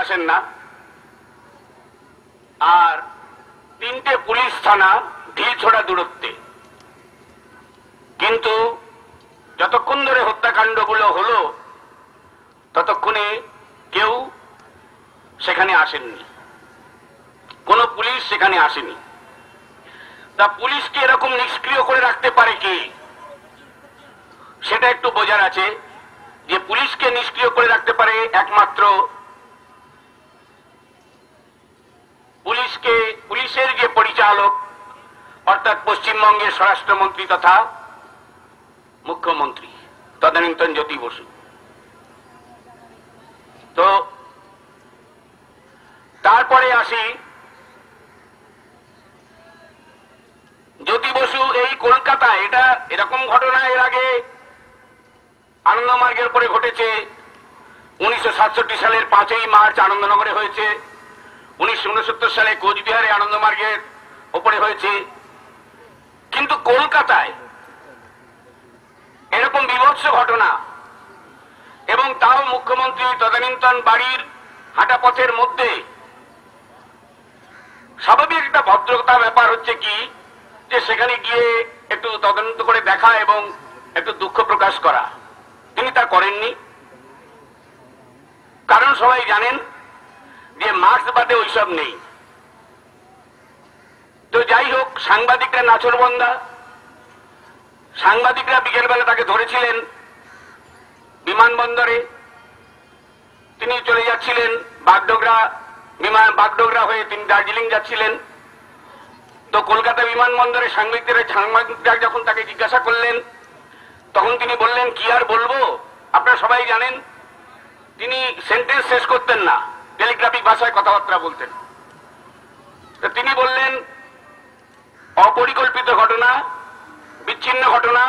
আসেন না, আর 3টে পুলিশ থানা ঢিলছোড়া দূরত্বে। কিন্তু যতক্ষণ ধরে হত্যাকাণ্ডগুলো হলো ততক্ষণে কেউ সেখানে আসেননি, কোনো পুলিশ সেখানে আসেনি। তা পুলিশকে এরকম নিষ্ক্রিয় করে রাখতে পারে কে, সেটা একটু বোঝার আছে। যে পুলিশকে নিষ্ক্রিয় করে রাখতে পারে একমাত্র পুলিশের যে পরিচালক অর্থাৎ পশ্চিমবঙ্গের স্বরাষ্ট্রমন্ত্রী তথা মুখ্যমন্ত্রী তদানীন্তন জ্যোতি বসু। তো তারপরে আসি, জ্যোতি বসু এই কলকাতায়, এটা এরকম ঘটনা এর আগে আনন্দমার্গের পরে ঘটেছে। 1967 সালের 5ই মার্চ আনন্দনগরে হয়েছে, 1969 সালে কোচবিহারে আনন্দমার্গের ওপরে হয়েছে। কিন্তু কলকাতায় এরকম বিভৎস ঘটনা, এবং তাও মুখ্যমন্ত্রী তদানীন্তন বাড়ির হাঁটা পথের মধ্যে। স্বাভাবিক একটা ভদ্রতা ব্যাপার হচ্ছে কি, যে সেখানে গিয়ে একটু তদন্ত করে দেখা এবং একটু দুঃখ প্রকাশ করা। তিনি তা করেননি, কারণ সবাই জানেন যে মার্ক্সবাদে ওইসব নেই। তো যাই হোক, সাংবাদিকরা নাচরবন্দা, সাংবাদিকরা বিকেলবেলা তাকে ধরেছিলেন বিমানবন্দরে। তিনি চলে যাচ্ছিলেন বাগডোগরা হয়ে তিনি দার্জিলিং যাচ্ছিলেন। তো কলকাতা বিমানবন্দরে সাংবাদিকরা যখন তাকে জিজ্ঞাসা করলেন, তখন তিনি বললেন, কি আর বলবো, আপনারা সবাই জানেন। তিনি সেন্টেন্স শেষ করতেন না, টেলিগ্রাফিক ভাষায় কথাবার্তা বলতেন। তো তিনি বললেন, অপরিকল্পিত ঘটনা, বিচ্ছিন্ন ঘটনা,